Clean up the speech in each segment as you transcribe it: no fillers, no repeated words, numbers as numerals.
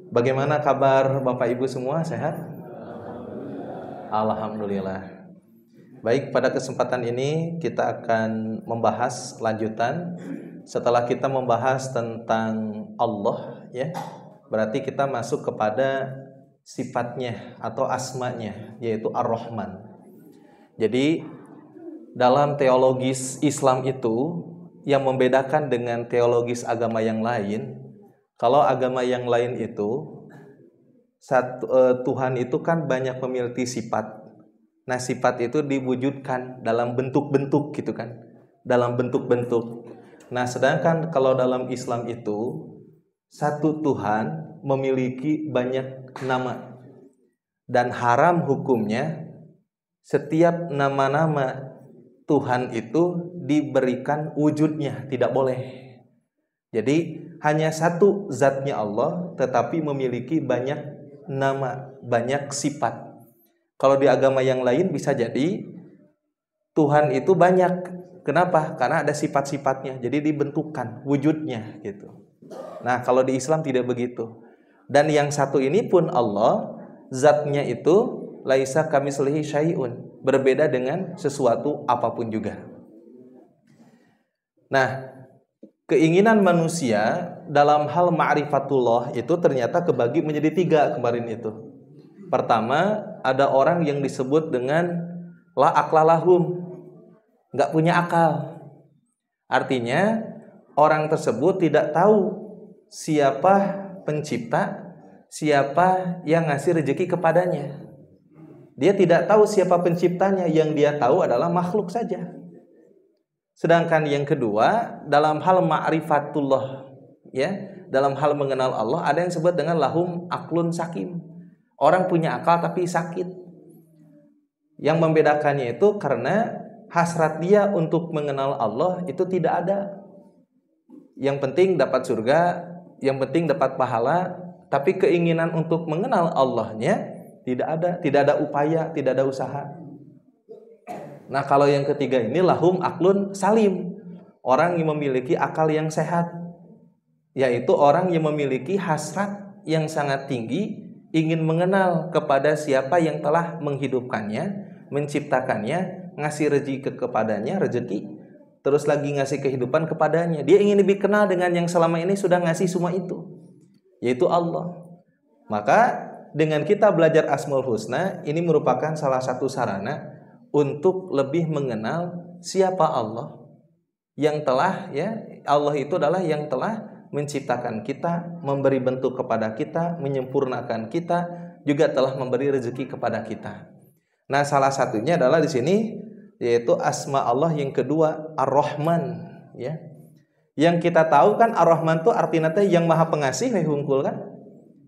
Bagaimana kabar Bapak Ibu semua? Sehat? Alhamdulillah. Baik, pada kesempatan ini kita akan membahas lanjutan setelah kita membahas tentang Allah, ya. Berarti kita masuk kepada sifatnya atau asmanya, yaitu Ar-Rahman. Jadi dalam teologis Islam itu yang membedakan dengan teologis agama yang lain, kalau agama yang lain itu Tuhan itu kan banyak memiliki sifat. Nah, sifat itu diwujudkan dalam bentuk-bentuk gitu kan, dalam bentuk-bentuk. Nah, sedangkan kalau dalam Islam itu satu Tuhan memiliki banyak nama, dan haram hukumnya setiap nama-nama Tuhan itu diberikan wujudnya, tidak boleh. Jadi hanya satu zatnya Allah, tetapi memiliki banyak nama, banyak sifat. Kalau di agama yang lain bisa jadi Tuhan itu banyak. Kenapa? Karena ada sifat-sifatnya, jadi dibentukkan wujudnya gitu. Nah, kalau di Islam tidak begitu. Dan yang satu ini pun Allah, zatnya itu laisa kamitslihi syai'un, berbeda dengan sesuatu apapun juga. Nah, keinginan manusia dalam hal ma'rifatullah itu ternyata kebagi menjadi 3 kemarin itu. Pertama, ada orang yang disebut dengan la aqlalahum, nggak punya akal. Artinya orang tersebut tidak tahu siapa pencipta, siapa yang ngasih rezeki kepadanya. Dia tidak tahu siapa penciptanya, yang dia tahu adalah makhluk saja. Sedangkan yang kedua, dalam hal ma'rifatullah, ya, dalam hal mengenal Allah, ada yang disebut dengan lahum aklun sakim. Orang punya akal tapi sakit. Yang membedakannya itu karena hasrat dia untuk mengenal Allah itu tidak ada. Yang penting dapat surga, yang penting dapat pahala, tapi keinginan untuk mengenal Allahnya tidak ada upaya, tidak ada usaha. Nah, kalau yang ketiga ini lahum aklun salim, orang yang memiliki akal yang sehat, yaitu orang yang memiliki hasrat yang sangat tinggi, ingin mengenal kepada siapa yang telah menghidupkannya, menciptakannya, ngasih rezeki kepadanya, rezeki, terus lagi ngasih kehidupan kepadanya. Dia ingin lebih kenal dengan yang selama ini sudah ngasih semua itu, yaitu Allah. Maka dengan kita belajar Asmaul Husna, ini merupakan salah satu sarana untuk lebih mengenal siapa Allah yang telah, ya, Allah itu adalah yang telah menciptakan kita, memberi bentuk kepada kita, menyempurnakan kita, juga telah memberi rezeki kepada kita. Nah, salah satunya adalah di sini yaitu asma Allah yang kedua, Ar-Rahman, ya. Yang kita tahu kan Ar-Rahman itu artinya yang Maha Pengasih, hungkul kan?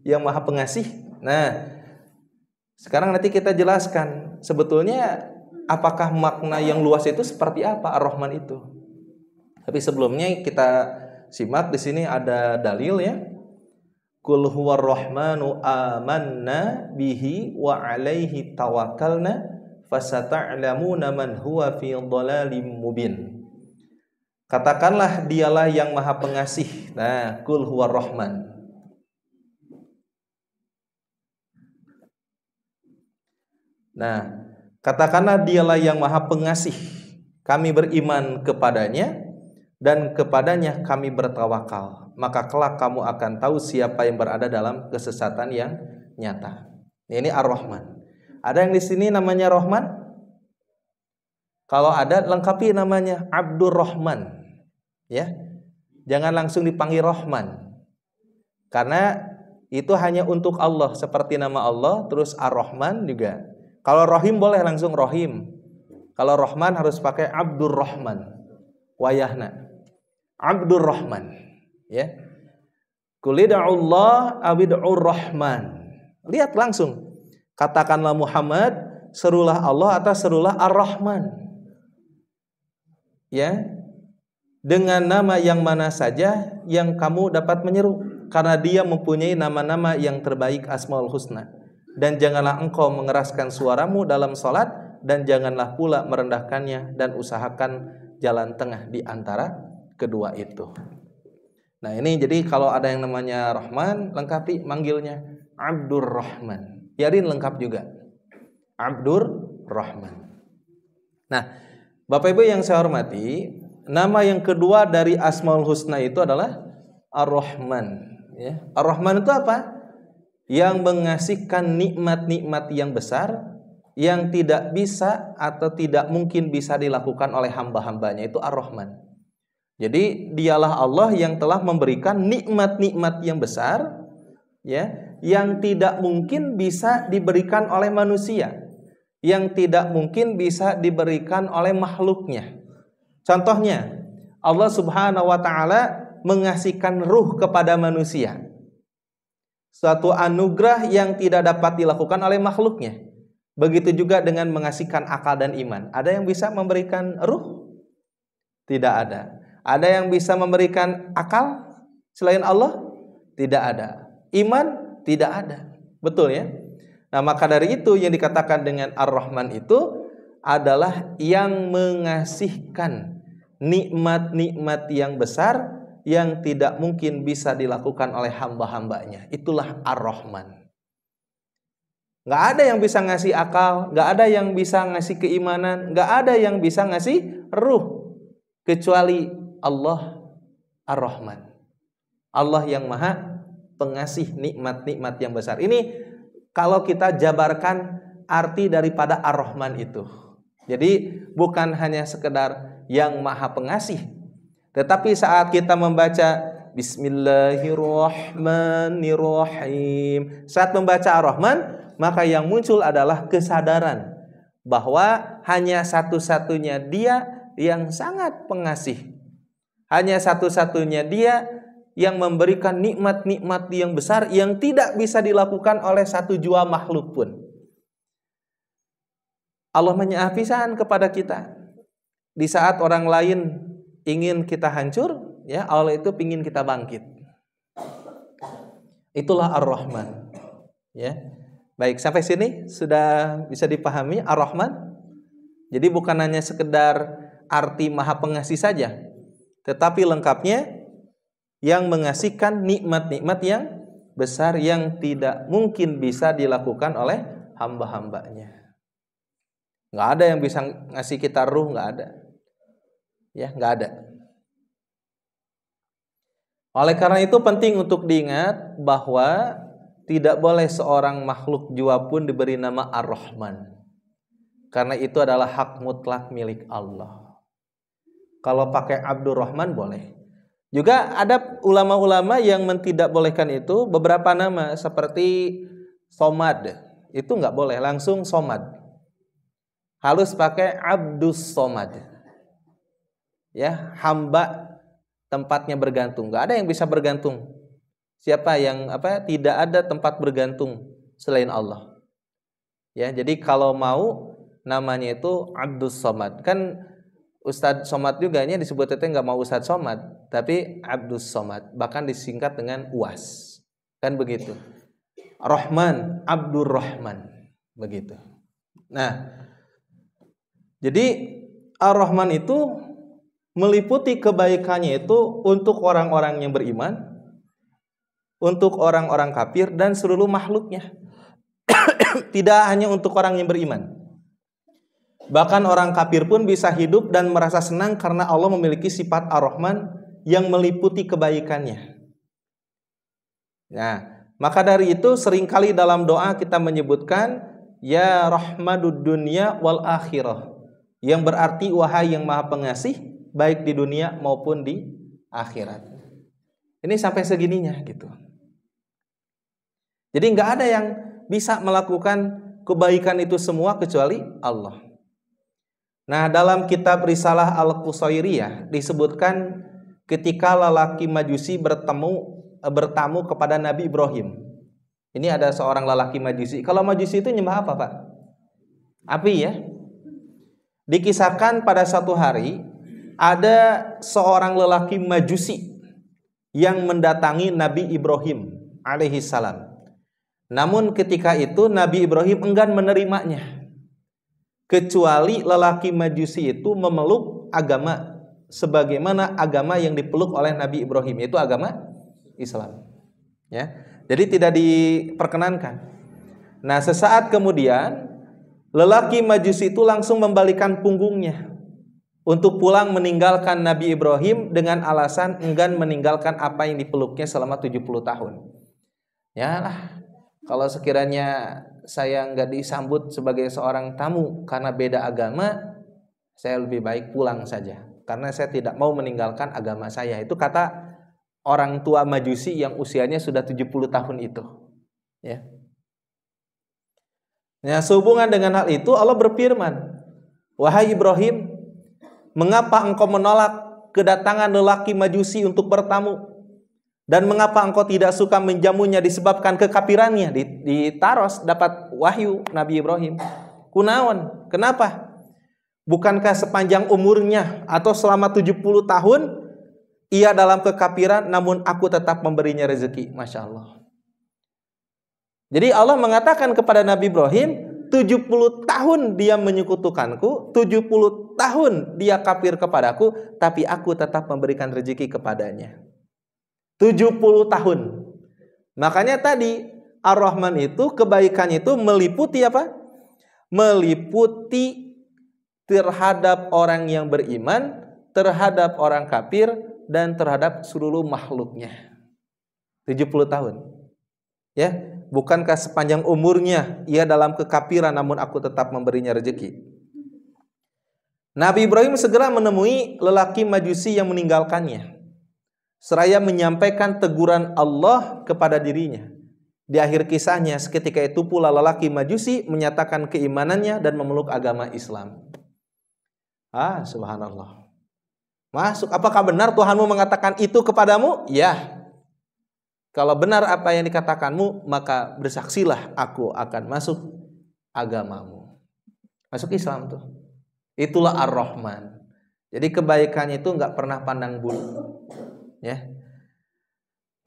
Yang Maha Pengasih. Nah, sekarang nanti kita jelaskan sebetulnya apakah makna yang luas itu seperti apa Ar-Rahman itu. Tapi sebelumnya kita simak di sini ada dalil, ya. Qul huwar rahmanu amanna bihi wa alaihi tawakkalna fasata'lamuna man huwa fi dhalalim mubin. Katakanlah dialah yang Maha Pengasih. Nah, qul huwar rahman. Nah, katakanlah dialah yang Maha Pengasih. Kami beriman kepadanya dan kepadanya kami bertawakal. Maka kelak kamu akan tahu siapa yang berada dalam kesesatan yang nyata. Ini Ar-Rahman. Ada yang di sini namanya Rahman? Kalau ada, lengkapi namanya Abdurrahman. Ya, jangan langsung dipanggil Rahman. Karena itu hanya untuk Allah, seperti nama Allah, terus Ar-Rahman juga. Kalau Rahim boleh langsung Rahim. Kalau Rahman harus pakai Abdurrahman. Wayahna Abdurrahman, ya. Qulid'ullah awid'ur Rahman. Lihat langsung. Katakanlah Muhammad, serulah Allah atau serulah Ar-Rahman. Ya. Dengan nama yang mana saja yang kamu dapat menyeru, karena dia mempunyai nama-nama yang terbaik, Asmaul Husna. Dan janganlah engkau mengeraskan suaramu dalam salat, dan janganlah pula merendahkannya, dan usahakan jalan tengah di antara kedua itu. Nah ini jadi kalau ada yang namanya Rahman, lengkapi manggilnya Abdurrahman. Biarin lengkap juga, Abdurrahman. Nah Bapak Ibu yang saya hormati, nama yang kedua dari Asmaul Husna itu adalah Ar-Rahman. Ya. Ar-Rahman itu apa? Yang mengasihkan nikmat-nikmat yang besar yang tidak bisa atau tidak mungkin bisa dilakukan oleh hamba-hambanya, itu Ar-Rahman. Jadi dialah Allah yang telah memberikan nikmat-nikmat yang besar, ya, yang tidak mungkin bisa diberikan oleh manusia, yang tidak mungkin bisa diberikan oleh makhluknya. Contohnya, Allah Subhanahu wa taala mengasihkan ruh kepada manusia. Suatu anugerah yang tidak dapat dilakukan oleh makhluknya. Begitu juga dengan mengasihkan akal dan iman. Ada yang bisa memberikan ruh? Tidak ada. Ada yang bisa memberikan akal selain Allah? Tidak ada. Iman? Tidak ada. Betul ya? Nah maka dari itu yang dikatakan dengan Ar-Rahman itu adalah yang mengasihkan nikmat-nikmat yang besar yang tidak mungkin bisa dilakukan oleh hamba-hambanya. Itulah Ar-Rahman. Gak ada yang bisa ngasih akal, gak ada yang bisa ngasih keimanan, gak ada yang bisa ngasih ruh kecuali Allah Ar-Rahman. Allah yang maha pengasih nikmat-nikmat yang besar. Ini kalau kita jabarkan arti daripada Ar-Rahman itu. Jadi bukan hanya sekedar yang maha pengasih, tetapi saat kita membaca Bismillahirrahmanirrahim, saat membaca Ar-Rahman, maka yang muncul adalah kesadaran bahwa hanya satu-satunya Dia yang sangat pengasih. Hanya satu-satunya Dia yang memberikan nikmat-nikmat yang besar yang tidak bisa dilakukan oleh satu jua makhluk pun. Allah menya'ah pisan kepada kita. Di saat orang lain ingin kita hancur, ya Allah itu ingin kita bangkit. Itulah Ar-Rahman. Ya. Baik, sampai sini sudah bisa dipahami Ar-Rahman? Jadi bukan hanya sekedar arti maha pengasih saja, tetapi lengkapnya yang mengasihkan nikmat-nikmat yang besar yang tidak mungkin bisa dilakukan oleh hamba-hambanya. Nggak ada yang bisa ngasih kita ruh, nggak ada. Ya, nggak ada. Oleh karena itu penting untuk diingat bahwa tidak boleh seorang makhluk jua pun diberi nama Ar-Rahman. Karena itu adalah hak mutlak milik Allah. Kalau pakai Abdurrahman boleh. Juga ada ulama-ulama yang tidak bolehkan itu beberapa nama seperti Somad. Itu nggak boleh, langsung Somad. Harus pakai Abdus Somad. Ya, hamba tempatnya bergantung. Nggak ada yang bisa bergantung. Siapa yang tidak ada tempat bergantung selain Allah. Ya, jadi kalau mau namanya itu Abdus Somad. Kan Ustadz Somad juga disebut itu nggak mau Ustadz Somad, tapi Abdus Somad, bahkan disingkat dengan UAS, kan begitu. Rahman, Abdurrahman, begitu. Nah, jadi Ar-Rahman itu meliputi kebaikannya itu untuk orang-orang yang beriman, untuk orang-orang kafir dan seluruh makhluknya. Tidak hanya untuk orang yang beriman. Bahkan orang kafir pun bisa hidup dan merasa senang karena Allah memiliki sifat Ar-Rahman yang meliputi kebaikannya. Nah, maka dari itu seringkali dalam doa kita menyebutkan Ya Rahmadud Dunya wal Akhirah, yang berarti wahai yang maha pengasih baik di dunia maupun di akhirat. Ini sampai segininya gitu. Jadi nggak ada yang bisa melakukan kebaikan itu semua kecuali Allah. Nah, dalam kitab Risalah Al-Qusairiyah disebutkan ketika lelaki Majusi bertamu kepada Nabi Ibrahim. Ini ada seorang lelaki Majusi. Kalau Majusi itu nyembah apa, Pak? Api ya. Dikisahkan pada satu hari ada seorang lelaki Majusi yang mendatangi Nabi Ibrahim alaihissalam. Namun ketika itu Nabi Ibrahim enggan menerimanya. Kecuali lelaki Majusi itu memeluk agama sebagaimana agama yang dipeluk oleh Nabi Ibrahim, yaitu agama Islam. Ya. Jadi tidak diperkenankan. Nah, sesaat kemudian lelaki Majusi itu langsung membalikan punggungnya untuk pulang meninggalkan Nabi Ibrahim dengan alasan enggan meninggalkan apa yang dipeluknya selama 70 tahun. Ya lah, kalau sekiranya saya enggak disambut sebagai seorang tamu karena beda agama, saya lebih baik pulang saja. Karena saya tidak mau meninggalkan agama saya. Itu kata orang tua Majusi yang usianya sudah 70 tahun itu. Ya. Nah, sehubungan dengan hal itu Allah berfirman, "Wahai Ibrahim, mengapa engkau menolak kedatangan lelaki Majusi untuk bertamu? Dan mengapa engkau tidak suka menjamunya disebabkan kekafirannya?" Di Taros dapat wahyu Nabi Ibrahim. Kunaon? Kenapa? Bukankah sepanjang umurnya atau selama 70 tahun ia dalam kekafiran, namun aku tetap memberinya rezeki. Masya Allah. Jadi Allah mengatakan kepada Nabi Ibrahim, 70 tahun dia menyekutukanku, 70 tahun dia kafir kepadaku, tapi aku tetap memberikan rezeki kepadanya. 70 tahun. Makanya tadi Ar-Rahman itu, kebaikan itu meliputi apa? Meliputi terhadap orang yang beriman, terhadap orang kafir, dan terhadap seluruh makhluknya. 70 tahun. Ya, bukankah sepanjang umurnya ia dalam kekafiran namun aku tetap memberinya rezeki. Nabi Ibrahim segera menemui lelaki Majusi yang meninggalkannya, seraya menyampaikan teguran Allah kepada dirinya. Di akhir kisahnya, seketika itu pula lelaki Majusi menyatakan keimanannya dan memeluk agama Islam. Subhanallah. Masuk. Apakah benar Tuhanmu mengatakan itu kepadamu? Ya. Kalau benar apa yang dikatakanmu, maka bersaksilah aku akan masuk agamamu. Masuk Islam tuh. Itulah Ar-Rahman. Jadi kebaikannya itu nggak pernah pandang bulu. Ya.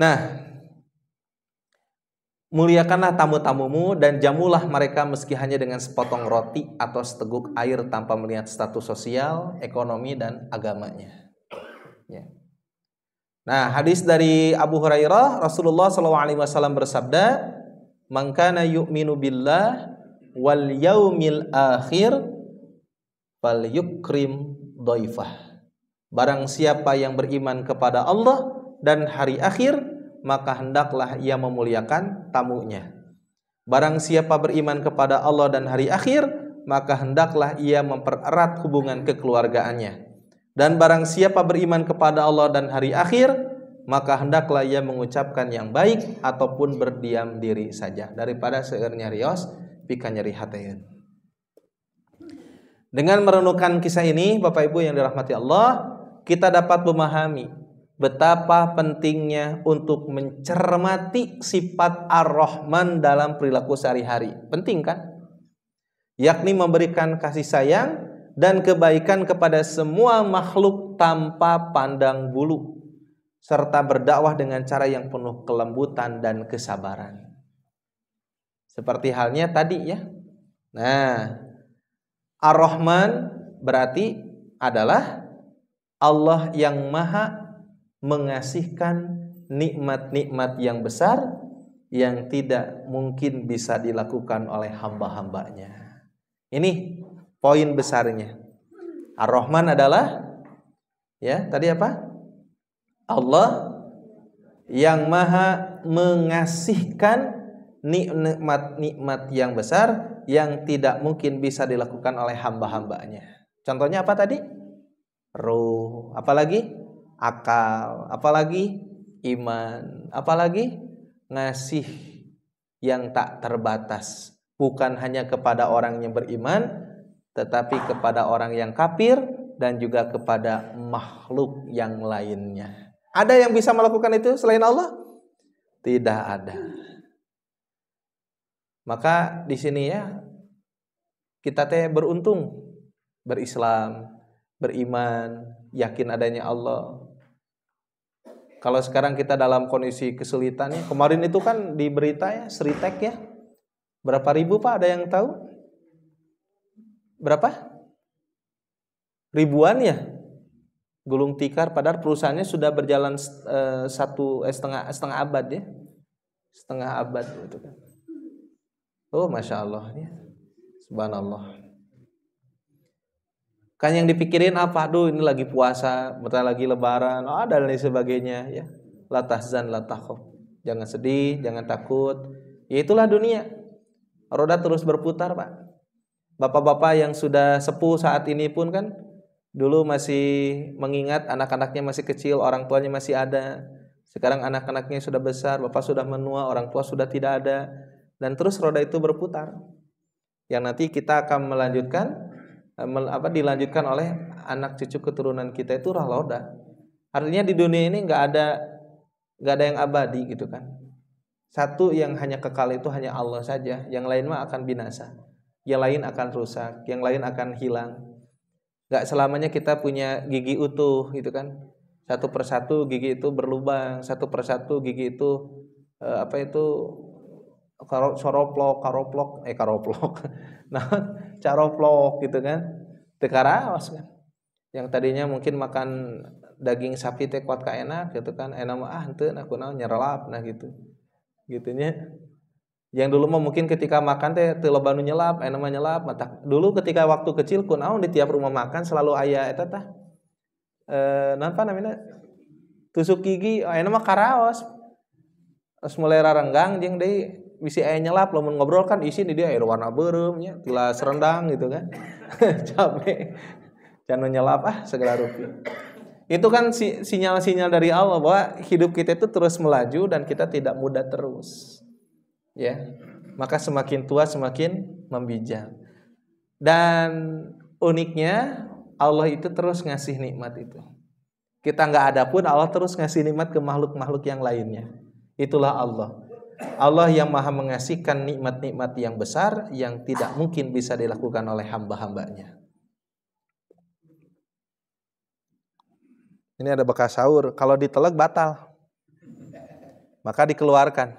Nah, muliakanlah tamu-tamumu dan jamulah mereka meski hanya dengan sepotong roti atau seteguk air tanpa melihat status sosial, ekonomi, dan agamanya. Ya. Nah, hadis dari Abu Hurairah, Rasulullah SAW bersabda, "Man kana yu'minu billah wal yaumil akhir falyukrim dhaifah." Barang siapa yang beriman kepada Allah dan hari akhir, maka hendaklah ia memuliakan tamunya. Barang siapa beriman kepada Allah dan hari akhir, maka hendaklah ia mempererat hubungan kekeluargaannya. Dan barang siapa beriman kepada Allah dan hari akhir, maka hendaklah ia mengucapkan yang baik ataupun berdiam diri saja, daripada seueur nyarios pika nyeri hateun. Dengan merenungkan kisah ini, Bapak Ibu yang dirahmati Allah, kita dapat memahami betapa pentingnya untuk mencermati sifat Ar-Rahman dalam perilaku sehari-hari. Penting kan? Yakni memberikan kasih sayang dan kebaikan kepada semua makhluk tanpa pandang bulu, serta berdakwah dengan cara yang penuh kelembutan dan kesabaran. Seperti halnya tadi ya. Nah, Ar-Rahman berarti adalah Allah yang maha mengasihkan nikmat-nikmat yang besar yang tidak mungkin bisa dilakukan oleh hamba-hambanya. Ini poin besarnya. Ar-Rahman adalah, ya tadi apa? Allah yang maha mengasihkan nikmat-nikmat yang besar yang tidak mungkin bisa dilakukan oleh hamba-hambanya. Contohnya apa tadi? Ruh, apalagi? Akal, apalagi iman, apalagi ngasih yang tak terbatas, bukan hanya kepada orang yang beriman, tetapi kepada orang yang kafir dan juga kepada makhluk yang lainnya. Ada yang bisa melakukan itu selain Allah? Tidak ada. Maka di sini ya kita beruntung berislam, beriman, yakin adanya Allah. Kalau sekarang kita dalam kondisi kesulitannya, kemarin itu kan di berita ya, Sritek ya, berapa ribu Pak, ada yang tahu? Berapa? Ribuan ya? Gulung tikar, padahal perusahaannya sudah berjalan setengah abad ya, setengah abad gitu kan. Oh masya Allah ya, subhanallah. Kan yang dipikirin apa? Aduh ini lagi puasa, bentar lagi lebaran, dan lain sebagainya ya. La tahzan la takhaf. Jangan sedih, jangan takut. Ya itulah dunia. Roda terus berputar, Pak. Bapak-bapak yang sudah sepuh saat ini pun kan dulu masih mengingat anak-anaknya masih kecil, orang tuanya masih ada. Sekarang anak-anaknya sudah besar, bapak sudah menua, orang tua sudah tidak ada. Dan terus roda itu berputar. Yang nanti kita akan dilanjutkan oleh anak cucu keturunan kita itu roda. Artinya di dunia ini nggak ada yang abadi gitu kan. Satu yang hanya kekal itu hanya Allah saja. Yang lain mah akan binasa. Yang lain akan rusak. Yang lain akan hilang. Gak selamanya kita punya gigi utuh gitu kan. Satu persatu gigi itu berlubang. Satu persatu gigi itu karoplok. Nah, caroplok gitu kan. Tekaraos kan. Yang tadinya mungkin makan daging sapi teh kuat ka enak gitu kan. Enak mah henteu aku naon nyerelap nah gitu. Gitunya. Yang dulu mah mungkin ketika makan teh teu loba nu nyelap, enak mah nyelap. Dulu ketika waktu kecil kunaon di tiap rumah makan selalu aya eta tah. Naon namanya? Tusuk gigi, enak mah karaos. Terus mulai rarenggang jeung deui bisi aya nyelap lamun ngobrol kan isi di dia air warna beureum nya, tilas rendang gitu kan. Capek. Can nyelap segala rupi. Itu kan sinyal-sinyal dari Allah bahwa hidup kita itu terus melaju dan kita tidak muda terus. Ya. Maka semakin tua semakin membijak. Dan uniknya Allah itu terus ngasih nikmat itu. Kita enggak ada pun Allah terus ngasih nikmat ke makhluk-makhluk yang lainnya. Itulah Allah. Allah yang Maha mengasihkan nikmat-nikmat yang besar yang tidak mungkin bisa dilakukan oleh hamba-hambanya. Ini ada bekas sahur. Kalau diteleg batal. Maka dikeluarkan.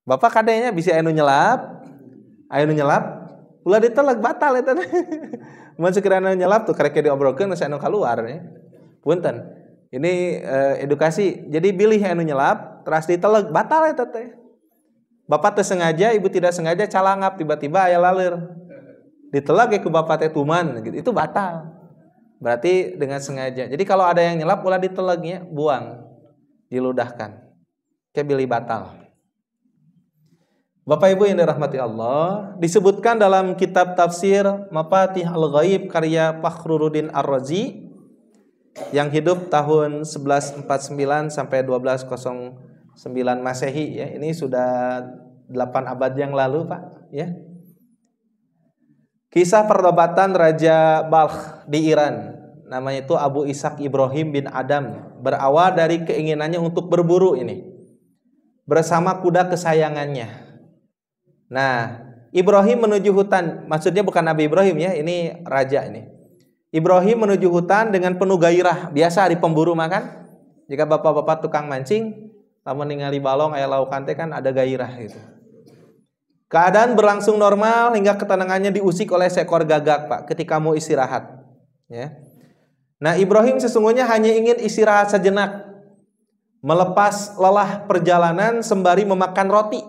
Bapak kadenya bisa anu nyelap. Ulah diteleg batal eta. Mun sekiranya nyelap tuh karek diobrolkeun anu keluar ya. Punten. Ini edukasi. Jadi pilih anu nyelap, terus diteleg batal eta teh. Bapak teu sengaja, ibu tidak sengaja calangap tiba-tiba aya laler. Diteleg ke bapak teh tuman gitu. Itu batal. Berarti dengan sengaja. Jadi kalau ada yang nyelap ulah ditelegnya, buang, diludahkan. Kebili batal. Bapak Ibu yang dirahmati Allah, disebutkan dalam kitab tafsir Mafatih Al-Ghaib karya Fakhruddin Ar-Razi yang hidup tahun 1149 sampai 1209 Masehi ya. Ini sudah 8 abad yang lalu, Pak, ya. Kisah perdobatan Raja Balkh di Iran, namanya itu Abu Ishaq Ibrahim bin Adam, berawal dari keinginannya untuk berburu ini bersama kuda kesayangannya. Nah, Ibrahim menuju hutan, maksudnya bukan Nabi Ibrahim ya, ini raja ini. Ibrahim menuju hutan dengan penuh gairah, biasa di pemburu makan. Jika bapak-bapak tukang mancing, lamun ningali balong aya laukan teh kan ada gairah gitu. Keadaan berlangsung normal hingga ketenangannya diusik oleh seekor gagak, Pak, ketika mau istirahat. Ya. Nah, Ibrahim sesungguhnya hanya ingin istirahat sejenak, melepas lelah perjalanan sembari memakan roti.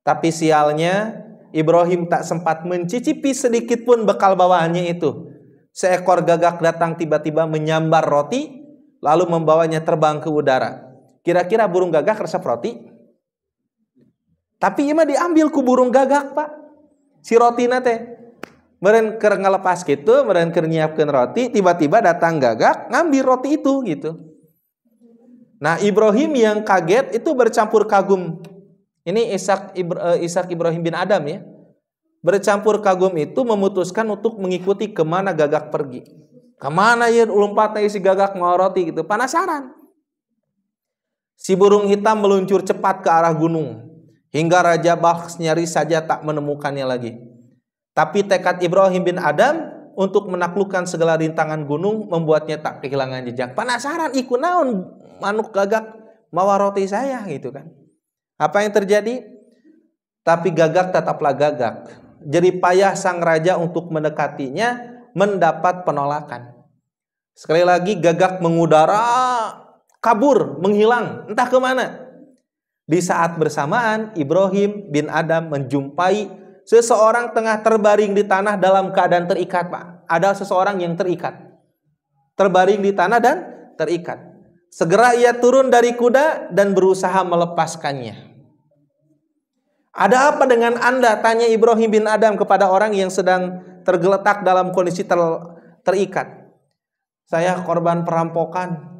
Tapi sialnya, Ibrahim tak sempat mencicipi sedikit pun bekal bawaannya itu. Seekor gagak datang tiba-tiba menyambar roti, lalu membawanya terbang ke udara. Kira-kira burung gagak resep roti? Tapi ima diambil ku burung gagak, Pak. Si rotina teh. Meureun keur ngalepas kitu, meureun keur nyiapkeun roti, tiba-tiba datang gagak ngambil roti itu gitu. Nah, Ibrahim yang kaget itu bercampur kagum. Ini Ishaq Ibrahim bin Adam ya. Bercampur kagum itu memutuskan untuk mengikuti kemana gagak pergi. Kemana ya lompatnya si gagak mau roti gitu. Penasaran. Si burung hitam meluncur cepat ke arah gunung. Hingga Raja Balkh nyaris saja tak menemukannya lagi. Tapi tekad Ibrahim bin Adam untuk menaklukkan segala rintangan gunung membuatnya tak kehilangan jejak. Penasaran, iku naon manuk gagak mawa roti saya gitu kan. Apa yang terjadi? Tapi gagak tetaplah gagak. Jadi payah sang raja untuk mendekatinya mendapat penolakan. Sekali lagi Gagak mengudara, kabur, menghilang, entah kemana. Di saat bersamaan Ibrahim bin Adham menjumpai seseorang tengah terbaring di tanah dalam keadaan terikat, Pak. Ada seseorang yang terikat, terbaring di tanah dan terikat. Segera ia turun dari kuda dan berusaha melepaskannya. Ada apa dengan Anda? Tanya Ibrahim bin Adham kepada orang yang sedang tergeletak dalam kondisi terikat. Saya korban perampokan.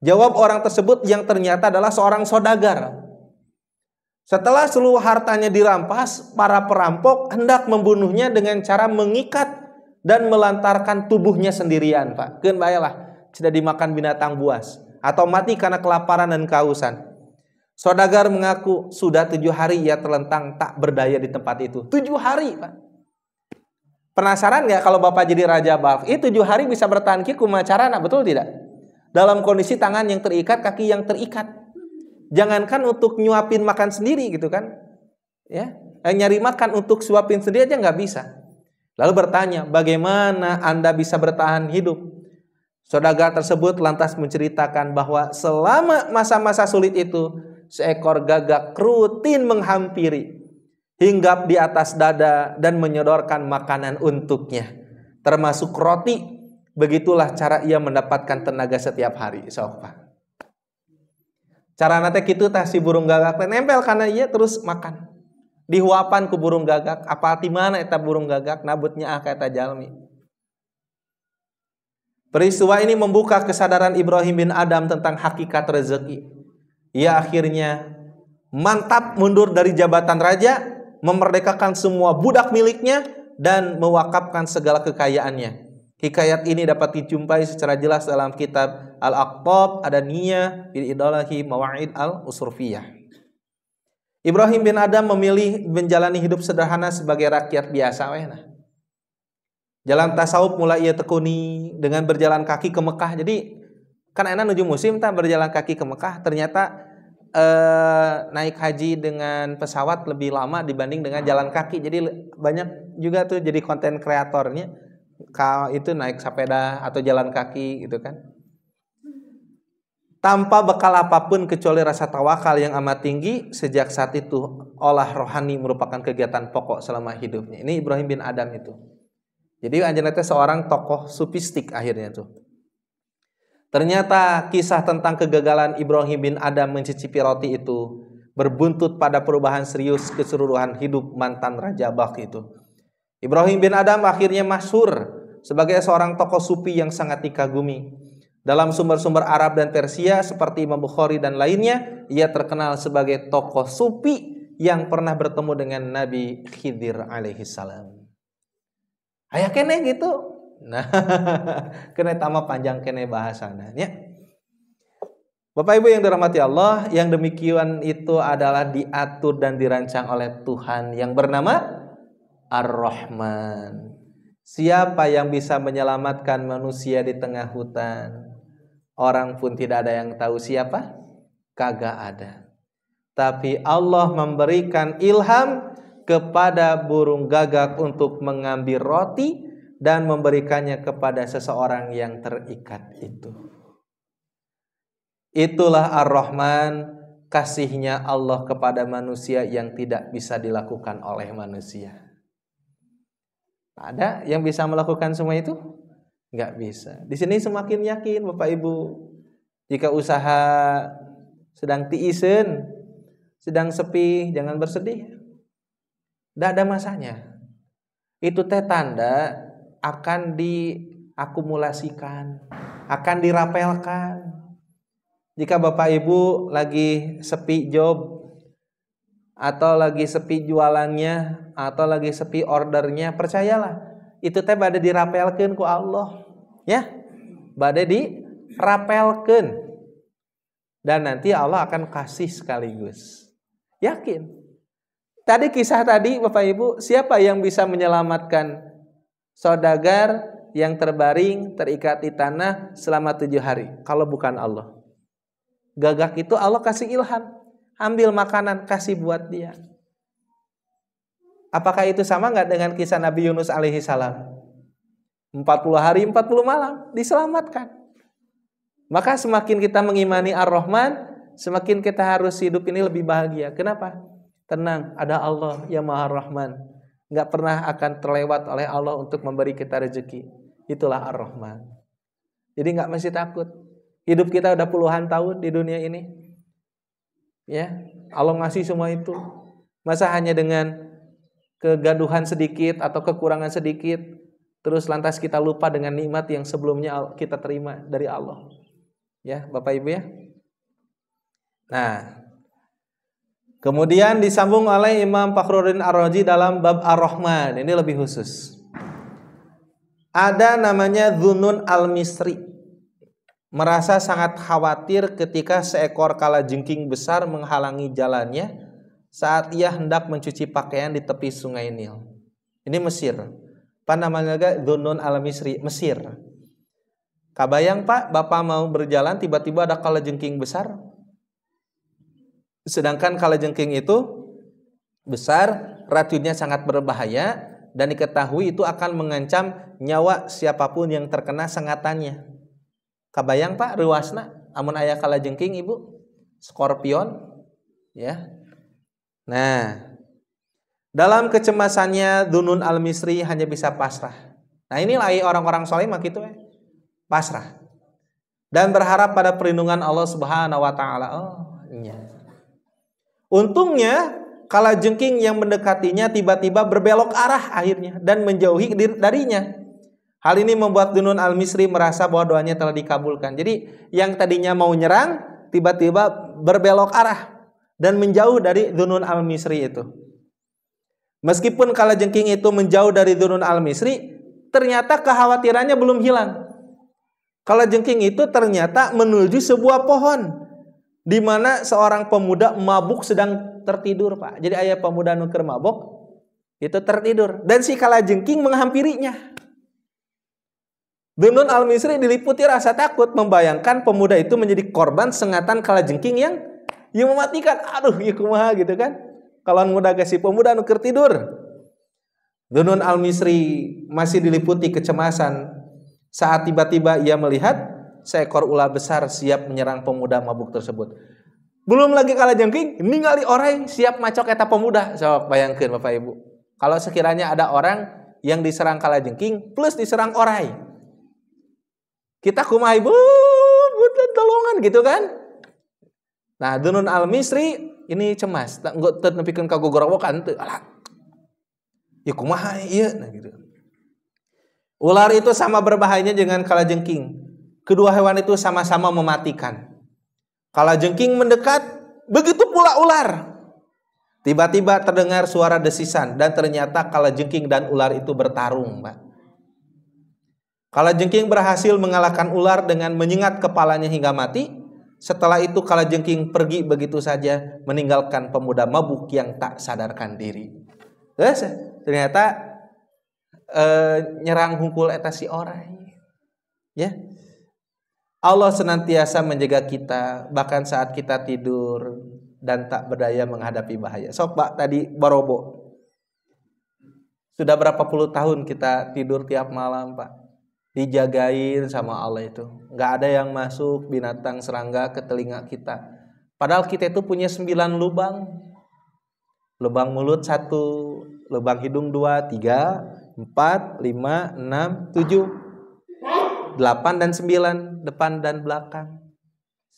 Jawab orang tersebut yang ternyata adalah seorang saudagar. Setelah seluruh hartanya dirampas, para perampok hendak membunuhnya dengan cara mengikat dan melantarkan tubuhnya sendirian, Pak. Keun bayalah, tidak dimakan binatang buas atau mati karena kelaparan dan kehausan. Saudagar mengaku sudah 7 hari ia terlentang tak berdaya di tempat itu. 7 hari, Pak. Penasaran nggak kalau Bapak jadi Raja Balkh? 7 hari bisa bertahan kumaha carana, betul tidak? Dalam kondisi tangan yang terikat, kaki yang terikat. Jangankan untuk nyuapin makan sendiri gitu kan, ya, nyari makan untuk suapin sendiri aja nggak bisa. Lalu bertanya, bagaimana Anda bisa bertahan hidup? Saudagar tersebut lantas menceritakan bahwa selama masa-masa sulit itu, seekor gagak rutin menghampiri, hinggap di atas dada dan menyodorkan makanan untuknya, termasuk roti. Begitulah cara ia mendapatkan tenaga setiap hari. Sofa. Cara nate kitu tah si burung gagak nempel karena ia terus makan. Dihuapan ku burung gagak, apal ti mana eta burung gagak nabutnya ka eta jalmi. Peristiwa ini membuka kesadaran Ibrahim bin Adham tentang hakikat rezeki. Ia akhirnya mantap mundur dari jabatan raja, memerdekakan semua budak miliknya dan mewakafkan segala kekayaannya. Hikayat ini dapat dijumpai secara jelas dalam kitab Al-Aqtab Adaniyah bil Idolahi Mawa'id Al-Usurfiyah. Ibrahim bin Adham memilih menjalani hidup sederhana sebagai rakyat biasa. Jalan tasawuf mulai ia tekuni dengan berjalan kaki ke Mekah. Jadi kan enak menuju musim tak berjalan kaki ke Mekah. Ternyata naik haji dengan pesawat lebih lama dibanding dengan jalan kaki. Jadi banyak juga tuh jadi konten kreatornya. Kalau itu naik sepeda atau jalan kaki gitu kan, tanpa bekal apapun kecuali rasa tawakal yang amat tinggi. Sejak saat itu olah rohani merupakan kegiatan pokok selama hidupnya. Ini Ibrahim bin Adham itu. Jadi anjeunna teh seorang tokoh sufistik akhirnya tuh. Ternyata kisah tentang kegagalan Ibrahim bin Adham mencicipi roti itu berbuntut pada perubahan serius keseluruhan hidup mantan Raja Balkh itu. Ibrahim bin Adham akhirnya masyhur sebagai seorang tokoh sufi yang sangat dikagumi. Dalam sumber-sumber Arab dan Persia seperti Imam Bukhari dan lainnya, ia terkenal sebagai tokoh sufi yang pernah bertemu dengan Nabi Khidir alaihissalam. Aya kene gitu. Nah, kene tama panjang kene bahasana nya. Bapak Ibu yang dirahmati Allah, yang demikian itu adalah diatur dan dirancang oleh Tuhan yang bernama Ar-Rahman. Siapa yang bisa menyelamatkan manusia di tengah hutan? Orang pun tidak ada yang tahu siapa? Kagak ada. Tapi Allah memberikan ilham kepada burung gagak untuk mengambil roti dan memberikannya kepada seseorang yang terikat itu. Itulah Ar-Rahman, kasihnya Allah kepada manusia yang tidak bisa dilakukan oleh manusia. Ada yang bisa melakukan semua itu? Enggak bisa. Di sini semakin yakin Bapak Ibu, jika usaha sedang tiisen, sedang sepi, jangan bersedih. Tidak ada masanya. Itu teh tanda akan diakumulasikan, akan dirapelkan. Jika Bapak Ibu lagi sepi job, atau lagi sepi jualannya, atau lagi sepi ordernya, percayalah itu teh bade dirapelkeun ku Allah, ya, bade dirapelkeun, dan nanti Allah akan kasih sekaligus. Yakin. Tadi kisah tadi Bapak Ibu, siapa yang bisa menyelamatkan saudagar yang terbaring terikat di tanah selama 7 hari kalau bukan Allah? Gagak itu Allah kasih ilham, ambil makanan, kasih buat dia. Apakah itu sama nggak dengan kisah Nabi Yunus alaihi salam? 40 hari 40 malam diselamatkan. Maka semakin kita mengimani Ar-Rahman, semakin kita harus hidup ini lebih bahagia. Kenapa? Tenang, ada Allah yang Maha Rahman. Enggak pernah akan terlewat oleh Allah untuk memberi kita rezeki. Itulah Ar-Rahman. Jadi enggak mesti takut. Hidup kita udah puluhan tahun di dunia ini. Ya, Allah ngasih semua itu. Masa hanya dengan kegaduhan sedikit atau kekurangan sedikit, terus lantas kita lupa dengan nikmat yang sebelumnya kita terima dari Allah. Ya, Bapak Ibu ya. Nah, kemudian disambung oleh Imam Fakhruddin Ar-Razi dalam bab Ar-Rahman. Ini lebih khusus. Ada namanya Dzunun Al-Misri. Merasa sangat khawatir ketika seekor kalajengking besar menghalangi jalannya saat ia hendak mencuci pakaian di tepi sungai Nil. Ini Mesir. Apa namanya? Dzunun Al-Misri, Mesir. Kabayang Pak, Bapak mau berjalan tiba-tiba ada kalajengking besar. Sedangkan kalajengking itu besar, racunnya sangat berbahaya dan diketahui itu akan mengancam nyawa siapapun yang terkena sengatannya. Kabayang Pak, ruasna amun aya kalajengking Ibu, skorpion ya. Nah, dalam kecemasannya Dzunun Al-Misri hanya bisa pasrah. Nah, inilah orang-orang saleh mah kitu pasrah dan berharap pada perlindungan Allah Subhanahu wa taala. Oh, iya. Untungnya kalajengking yang mendekatinya tiba-tiba berbelok arah akhirnya dan menjauhi darinya. Hal ini membuat Dzunun Al-Misri merasa bahwa doanya telah dikabulkan. Jadi yang tadinya mau nyerang tiba-tiba berbelok arah dan menjauh dari Dzunun Al-Misri itu. Meskipun kalajengking itu menjauh dari Dzunun Al-Misri, ternyata kekhawatirannya belum hilang. Kalajengking itu ternyata menuju sebuah pohon di mana seorang pemuda mabuk sedang tertidur, Pak. Jadi ayah pemuda nuker mabuk itu tertidur dan si kalajengking menghampirinya. Dzunun Al-Misri diliputi rasa takut membayangkan pemuda itu menjadi korban sengatan kalajengking yang mematikan. Aduh, ya kumaha gitu kan. Kalau muda si pemuda nuker tidur. Dzunun Al-Misri masih diliputi kecemasan saat tiba-tiba ia melihat seekor ular besar siap menyerang pemuda mabuk tersebut. Belum lagi kalajengking ningali orang siap macok eta pemuda. Sok bayangkeun Bapak Ibu. Kalau sekiranya ada orang yang diserang kalajengking plus diserang orai. Kita kumaha Ibu? Butuh tolongan gitu kan? Nah, Dzunun Al-Misri ini cemas. Engko teu nepikeun ka gogorowokan teu. Alah. Ya kumaha ieu? Nah gitu. Ular itu sama berbahayanya dengan kalajengking. Kedua hewan itu sama-sama mematikan. Kalajengking mendekat, begitu pula ular. Tiba-tiba terdengar suara desisan dan ternyata kalajengking dan ular itu bertarung, Pak. Kalajengking berhasil mengalahkan ular dengan menyengat kepalanya hingga mati. Setelah itu kalajengking pergi begitu saja meninggalkan pemuda mabuk yang tak sadarkan diri. Terus ternyata nyerang hungkul eta si orai. Ya. Allah senantiasa menjaga kita bahkan saat kita tidur dan tak berdaya menghadapi bahaya. Sok Pak tadi barobo. Sudah berapa puluh tahun kita tidur tiap malam, Pak. Dijagain sama Allah itu. Enggak ada yang masuk binatang serangga ke telinga kita. Padahal kita itu punya 9 lubang. Lubang mulut 1, lubang hidung 2, 3, 4, 5, 6, 7, 8 dan 9, depan dan belakang.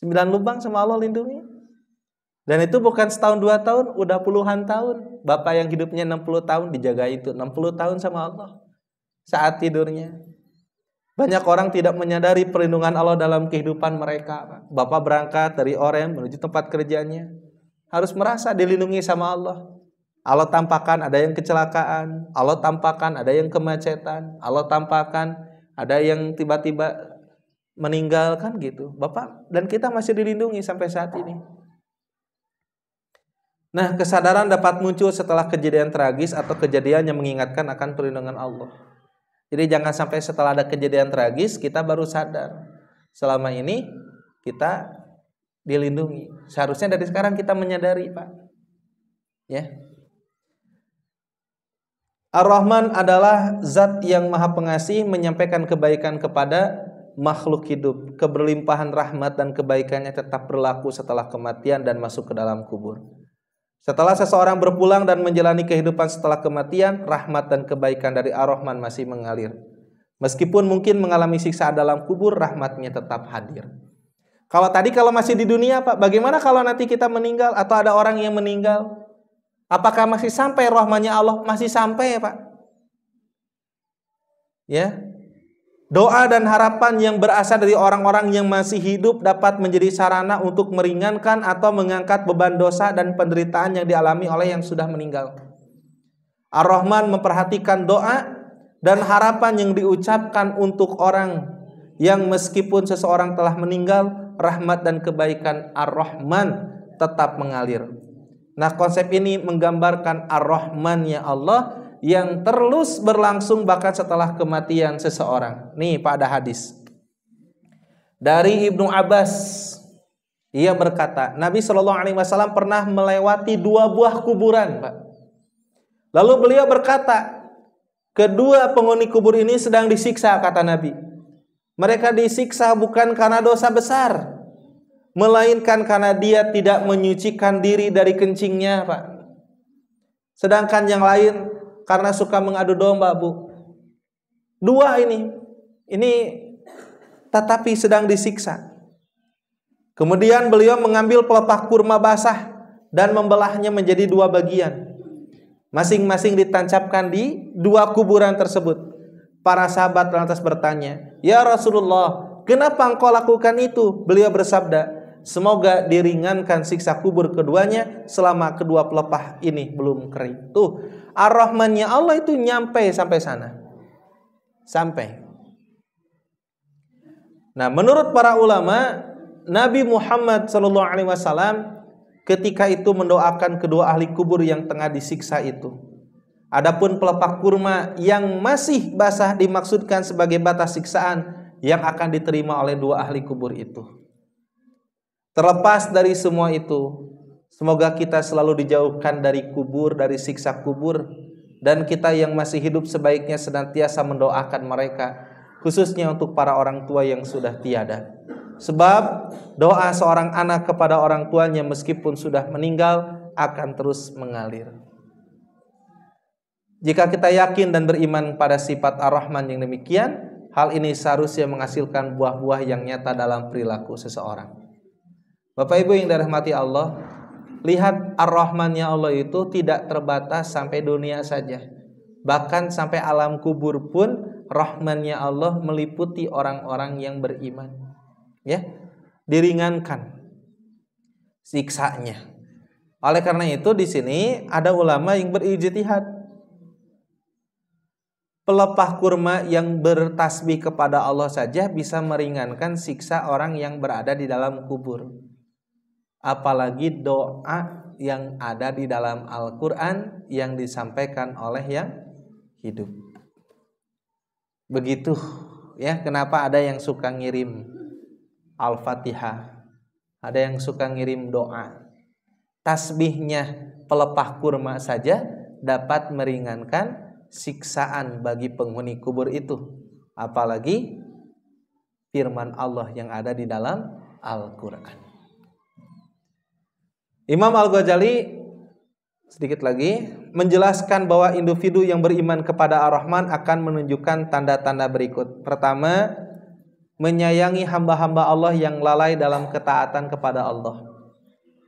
9 lubang sama Allah lindungi. Dan itu bukan setahun 2 tahun, udah puluhan tahun. Bapak yang hidupnya 60 tahun dijaga itu, 60 tahun sama Allah. Saat tidurnya. Banyak orang tidak menyadari perlindungan Allah dalam kehidupan mereka. Bapak berangkat dari Orem menuju tempat kerjanya. Harus merasa dilindungi sama Allah. Allah tampakkan ada yang kecelakaan, Allah tampakkan ada yang kemacetan, Allah tampakkan ada yang tiba-tiba meninggalkan gitu. Bapak dan kita masih dilindungi sampai saat ini. Nah, kesadaran dapat muncul setelah kejadian tragis atau kejadian yang mengingatkan akan perlindungan Allah. Jadi jangan sampai setelah ada kejadian tragis kita baru sadar. Selama ini kita dilindungi. Seharusnya dari sekarang kita menyadari, Pak. Ya. Ar-Rahman adalah zat yang maha pengasih, menyampaikan kebaikan kepada makhluk hidup. Keberlimpahan rahmat dan kebaikannya tetap berlaku setelah kematian dan masuk ke dalam kubur. Setelah seseorang berpulang dan menjalani kehidupan setelah kematian, rahmat dan kebaikan dari Ar-Rahman masih mengalir. Meskipun mungkin mengalami siksaan dalam kubur, rahmatnya tetap hadir. Kalau masih di dunia, Pak, bagaimana kalau nanti kita meninggal atau ada orang yang meninggal? Apakah masih sampai rahmatnya Allah? Masih sampai, Pak. Ya. Doa dan harapan yang berasal dari orang-orang yang masih hidup dapat menjadi sarana untuk meringankan atau mengangkat beban dosa dan penderitaan yang dialami oleh yang sudah meninggal. Ar-Rahman memperhatikan doa dan harapan yang diucapkan untuk orang yang meskipun seseorang telah meninggal, rahmat dan kebaikan Ar-Rahman tetap mengalir. Nah, konsep ini menggambarkan Ar-Rahman-nya Allah yang terus berlangsung bahkan setelah kematian seseorang. Nih, Pak, ada hadis dari Ibnu Abbas. Ia berkata, Nabi SAW pernah melewati 2 buah kuburan, Pak. Lalu beliau berkata, kedua penghuni kubur ini sedang disiksa, kata Nabi. Mereka disiksa bukan karena dosa besar, melainkan karena dia tidak menyucikan diri dari kencingnya, Pak. Sedangkan yang lain karena suka mengadu domba, Bu. 2 ini tetapi sedang disiksa. Kemudian beliau mengambil pelepah kurma basah dan membelahnya menjadi 2 bagian. Masing-masing ditancapkan di 2 kuburan tersebut. Para sahabat lantas bertanya, "Ya Rasulullah, kenapa engkau lakukan itu?" Beliau bersabda, "Semoga diringankan siksa kubur keduanya selama kedua pelepah ini belum kering." Tuh, Ar-Rahman-nya Allah itu nyampe sampai sana. Sampai. Nah, menurut para ulama, Nabi Muhammad SAW ketika itu mendoakan kedua ahli kubur yang tengah disiksa itu. Adapun pelepah kurma yang masih basah dimaksudkan sebagai batas siksaan yang akan diterima oleh 2 ahli kubur itu. Terlepas dari semua itu, semoga kita selalu dijauhkan dari kubur, dari siksa kubur, dan kita yang masih hidup sebaiknya senantiasa mendoakan mereka, khususnya untuk para orang tua yang sudah tiada. Sebab doa seorang anak kepada orang tuanya meskipun sudah meninggal akan terus mengalir. Jika kita yakin dan beriman pada sifat Ar-Rahman yang demikian, hal ini seharusnya menghasilkan buah-buah yang nyata dalam perilaku seseorang. Bapak Ibu yang dirahmati Allah, lihat Ar-Rahman-nya Allah itu tidak terbatas sampai dunia saja. Bahkan sampai alam kubur pun Rahman-nya Allah meliputi orang-orang yang beriman. Ya, diringankan siksanya. Oleh karena itu di sini ada ulama yang berijtihad. Pelepah kurma yang bertasbih kepada Allah saja bisa meringankan siksa orang yang berada di dalam kubur. Apalagi doa yang ada di dalam Al-Quran yang disampaikan oleh yang hidup. Begitu ya, kenapa ada yang suka ngirim Al-Fatihah, ada yang suka ngirim doa. Tasbihnya pelepah kurma saja dapat meringankan siksaan bagi penghuni kubur itu. Apalagi firman Allah yang ada di dalam Al-Quran. Imam Al-Ghazali sedikit lagi menjelaskan bahwa individu yang beriman kepada Ar-Rahman akan menunjukkan tanda-tanda berikut. Pertama, menyayangi hamba-hamba Allah yang lalai dalam ketaatan kepada Allah.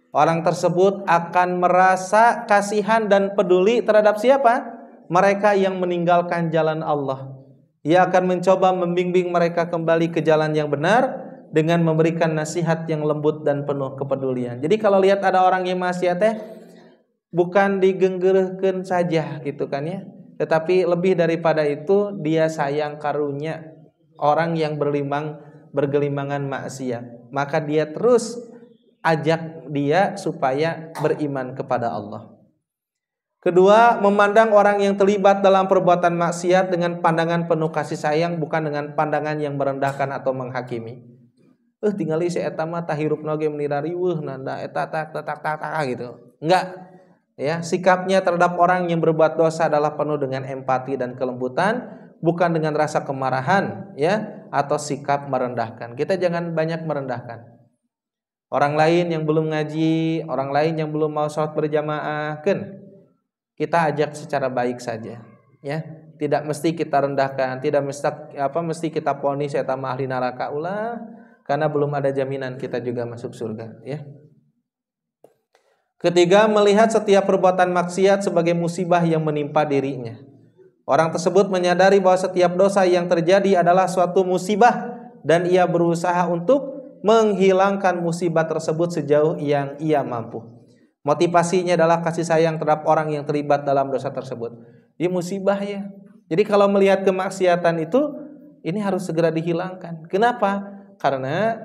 Orang tersebut akan merasa kasihan dan peduli terhadap siapa? Mereka yang meninggalkan jalan Allah. Ia akan mencoba membimbing mereka kembali ke jalan yang benar dengan memberikan nasihat yang lembut dan penuh kepedulian. Jadi kalau lihat ada orang yang maksiat bukan digenggerehkeun saja gitu kan ya, tetapi lebih daripada itu dia sayang karunia orang yang bergelimbangan maksiat, maka dia terus ajak dia supaya beriman kepada Allah. Kedua, memandang orang yang terlibat dalam perbuatan maksiat dengan pandangan penuh kasih sayang, bukan dengan pandangan yang merendahkan atau menghakimi. Tinggali si eta mah tahirupna ge menirari nanda eta tak gitu. Enggak. Ya, sikapnya terhadap orang yang berbuat dosa adalah penuh dengan empati dan kelembutan, bukan dengan rasa kemarahan, ya, atau sikap merendahkan. Kita jangan banyak merendahkan orang lain yang belum ngaji, orang lain yang belum mau sholat berjamaah, kan? Kita ajak secara baik saja, ya. Tidak mesti kita rendahkan, tidak mesti kita vonis eta mah ahli neraka ulah, karena belum ada jaminan kita juga masuk surga, ya. Ketiga, melihat setiap perbuatan maksiat sebagai musibah yang menimpa dirinya. Orang tersebut menyadari bahwa setiap dosa yang terjadi adalah suatu musibah dan ia berusaha untuk menghilangkan musibah tersebut sejauh yang ia mampu. Motivasinya adalah kasih sayang terhadap orang yang terlibat dalam dosa tersebut. Ini musibah, ya. Jadi kalau melihat kemaksiatan itu, ini harus segera dihilangkan. Kenapa? Karena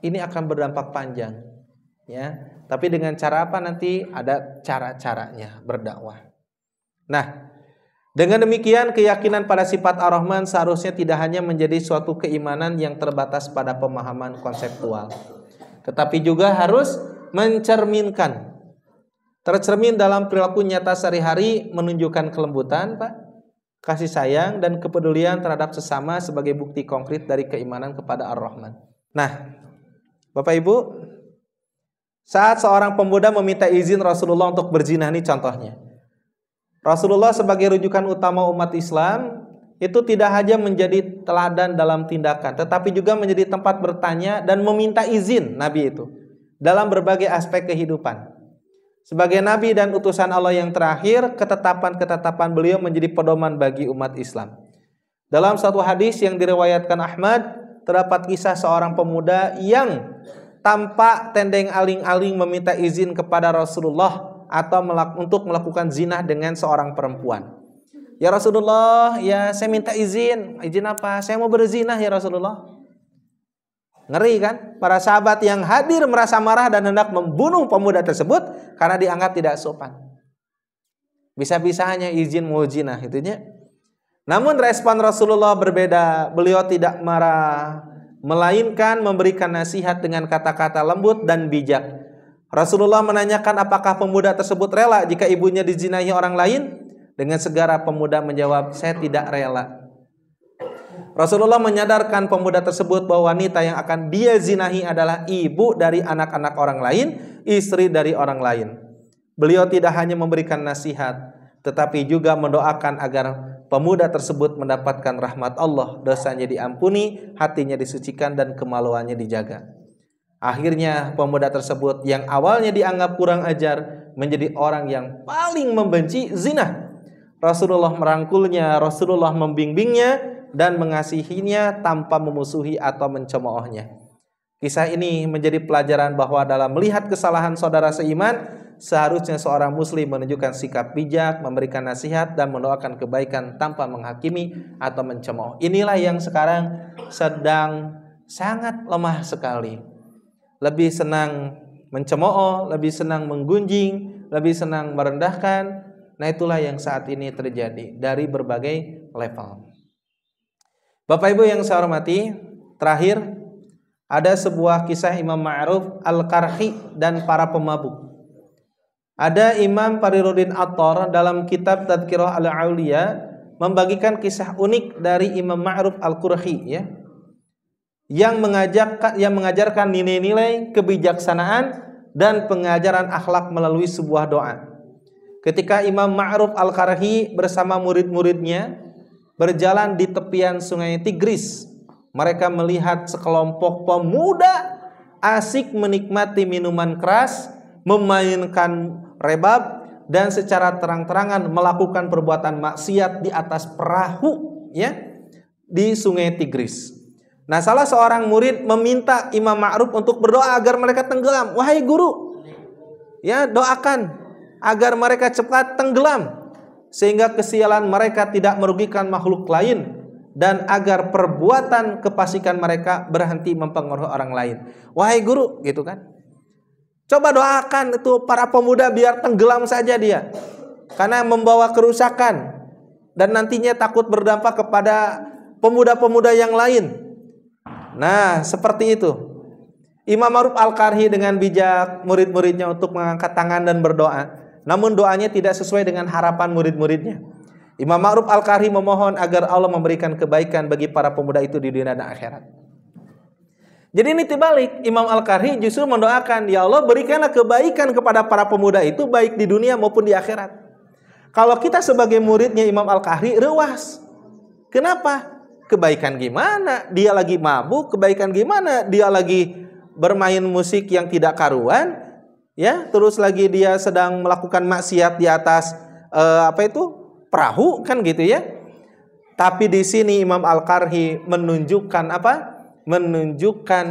ini akan berdampak panjang, ya. Tapi dengan cara apa nanti? Ada cara-caranya berdakwah. Nah, dengan demikian keyakinan pada sifat Ar-Rahman seharusnya tidak hanya menjadi suatu keimanan yang terbatas pada pemahaman konseptual, tetapi juga harus tercermin dalam perilaku nyata sehari-hari, menunjukkan kelembutan, Pak, kasih sayang dan kepedulian terhadap sesama sebagai bukti konkret dari keimanan kepada Ar-Rahman. Nah, Bapak Ibu, saat seorang pemuda meminta izin Rasulullah untuk berzina, ini contohnya. Rasulullah sebagai rujukan utama umat Islam itu tidak hanya menjadi teladan dalam tindakan, tetapi juga menjadi tempat bertanya dan meminta izin Nabi itu dalam berbagai aspek kehidupan. Sebagai Nabi dan utusan Allah yang terakhir, ketetapan-ketetapan beliau menjadi pedoman bagi umat Islam. Dalam satu hadis yang diriwayatkan Ahmad, terdapat kisah seorang pemuda yang tanpa tendeng aling-aling meminta izin kepada Rasulullah atau untuk melakukan zina dengan seorang perempuan. Ya Rasulullah, ya saya minta izin. Izin apa? Saya mau berzina ya Rasulullah. Ngeri kan? Para sahabat yang hadir merasa marah dan hendak membunuh pemuda tersebut karena dianggap tidak sopan. Bisa-bisanya izin mau zina itunya. Namun respon Rasulullah berbeda. Beliau tidak marah, melainkan memberikan nasihat dengan kata-kata lembut dan bijak. Rasulullah menanyakan apakah pemuda tersebut rela jika ibunya dizinahi orang lain. Dengan segera pemuda menjawab, saya tidak rela. Rasulullah menyadarkan pemuda tersebut bahwa wanita yang akan dia zinahi adalah ibu dari anak-anak orang lain, istri dari orang lain. Beliau tidak hanya memberikan nasihat, tetapi juga mendoakan agar pemuda tersebut mendapatkan rahmat Allah, dosanya diampuni, hatinya disucikan dan kemaluannya dijaga. Akhirnya pemuda tersebut yang awalnya dianggap kurang ajar menjadi orang yang paling membenci zina. Rasulullah merangkulnya, Rasulullah membimbingnya dan mengasihinya tanpa memusuhi atau mencemoohnya. Kisah ini menjadi pelajaran bahwa dalam melihat kesalahan saudara seiman, seharusnya seorang muslim menunjukkan sikap bijak, memberikan nasihat dan mendoakan kebaikan tanpa menghakimi atau mencemooh. Inilah yang sekarang sedang sangat lemah sekali. Lebih senang mencemooh, lebih senang menggunjing, lebih senang merendahkan. Nah, itulah yang saat ini terjadi dari berbagai level. Bapak Ibu yang saya hormati, terakhir ada sebuah kisah Imam Ma'ruf Al-Qarhi dan para pemabuk. Ada Imam Fariruddin Attar dalam kitab Tadhkirah Al-Auliya membagikan kisah unik dari Imam Ma'ruf Al-Qarhi, ya, yang mengajarkan nilai-nilai kebijaksanaan dan pengajaran akhlak melalui sebuah doa. Ketika Imam Ma'ruf Al-Qarhi bersama murid-muridnya berjalan di tepian sungai Tigris, mereka melihat sekelompok pemuda asik menikmati minuman keras, memainkan rebab, dan secara terang-terangan melakukan perbuatan maksiat di atas perahu, ya, di sungai Tigris. Nah, salah seorang murid meminta Imam Ma'ruf untuk berdoa agar mereka tenggelam. Wahai guru, ya, doakan agar mereka cepat tenggelam sehingga kesialan mereka tidak merugikan makhluk lain dan agar perbuatan kefasikan mereka berhenti mempengaruhi orang lain. Wahai guru, gitu kan. Coba doakan itu para pemuda biar tenggelam saja dia, karena membawa kerusakan dan nantinya takut berdampak kepada pemuda-pemuda yang lain. Nah, seperti itu. Imam Ma'ruf Al-Qarhi dengan bijak murid-muridnya untuk mengangkat tangan dan berdoa. namun doanya tidak sesuai dengan harapan murid-muridnya. Imam Ma'ruf Al-Qarhi memohon agar Allah memberikan kebaikan bagi para pemuda itu di dunia dan akhirat. Jadi ini terbalik, Imam Al-Qarhi justru mendoakan, ya Allah berikanlah kebaikan kepada para pemuda itu baik di dunia maupun di akhirat. Kalau kita sebagai muridnya Imam Al-Qarhi rewas. Kenapa? Kebaikan gimana? Dia lagi mabuk, kebaikan gimana? Dia lagi bermain musik yang tidak karuan, ya, terus lagi dia sedang melakukan maksiat di atas perahu kan gitu ya. Tapi di sini Imam Al-Qarhi menunjukkan apa? Menunjukkan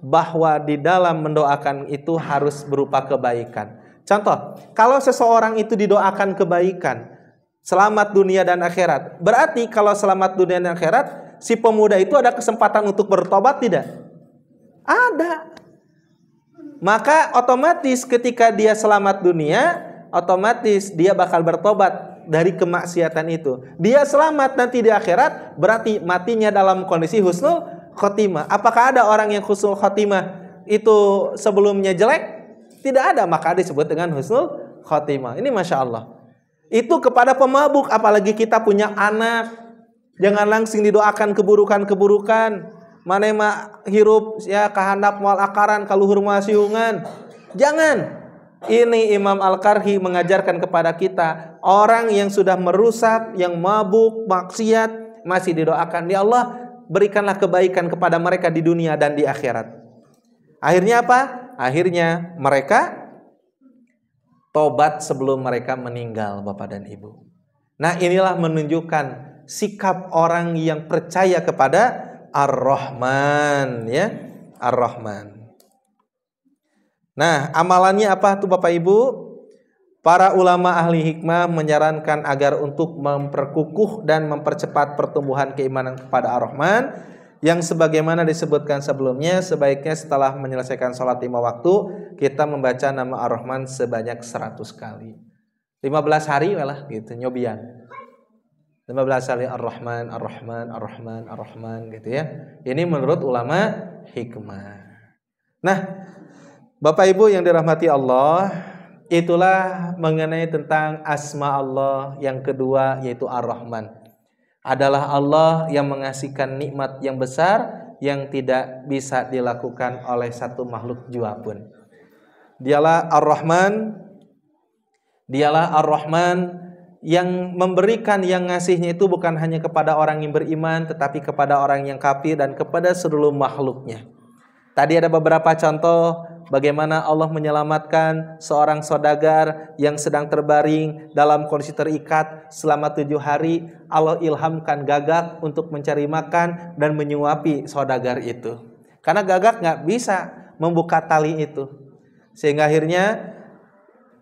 bahwa di dalam mendoakan itu harus berupa kebaikan. Contoh, kalau seseorang itu didoakan kebaikan, selamat dunia dan akhirat. Berarti kalau selamat dunia dan akhirat, si pemuda itu ada kesempatan untuk bertobat tidak? Ada. Maka otomatis ketika dia selamat dunia, otomatis dia bakal bertobat dari kemaksiatan itu. Dia selamat nanti di akhirat, berarti matinya dalam kondisi husnul khotimah. Apakah ada orang yang husnul khotimah itu sebelumnya jelek? Tidak ada, maka disebut dengan husnul khotimah. Ini Masya Allah. Itu kepada pemabuk, apalagi kita punya anak. Jangan langsung didoakan keburukan-keburukan. Mana mah hirup ya kahandap moal akaran kaluhur masiungan. Jangan. Ini Imam Al-Qarhi mengajarkan kepada kita, orang yang sudah merusak, yang mabuk, maksiat, masih didoakan, ya Allah berikanlah kebaikan kepada mereka di dunia dan di akhirat. Akhirnya apa? Akhirnya mereka tobat sebelum mereka meninggal, Bapak dan Ibu. Nah, inilah menunjukkan sikap orang yang percaya kepada Ar-Rahman, ya, Ar-Rahman. Nah, amalannya apa tuh Bapak Ibu? Para ulama ahli hikmah menyarankan agar untuk memperkukuh dan mempercepat pertumbuhan keimanan kepada Ar-Rahman, yang sebagaimana disebutkan sebelumnya, sebaiknya setelah menyelesaikan sholat 5 waktu, kita membaca nama Ar-Rahman sebanyak 100 kali. 15 hari lah gitu, nyobian. 15 kali Ar-Rahman, Ar-Rahman, Ar-Rahman, Ar-Rahman gitu ya. Ini menurut ulama hikmah. Nah, Bapak Ibu yang dirahmati Allah, itulah mengenai tentang asma Allah yang kedua, yaitu Ar-Rahman. Adalah Allah yang mengasihkan nikmat yang besar yang tidak bisa dilakukan oleh satu makhluk jua pun. Dialah Ar-Rahman. Dialah Ar-Rahman yang memberikan, yang ngasihnya itu bukan hanya kepada orang yang beriman, tetapi kepada orang yang kafir dan kepada seluruh makhluknya. Tadi ada beberapa contoh bagaimana Allah menyelamatkan seorang saudagar yang sedang terbaring dalam kondisi terikat selama 7 hari. Allah ilhamkan gagak untuk mencari makan dan menyuapi saudagar itu. Karena gagak nggak bisa membuka tali itu. Sehingga akhirnya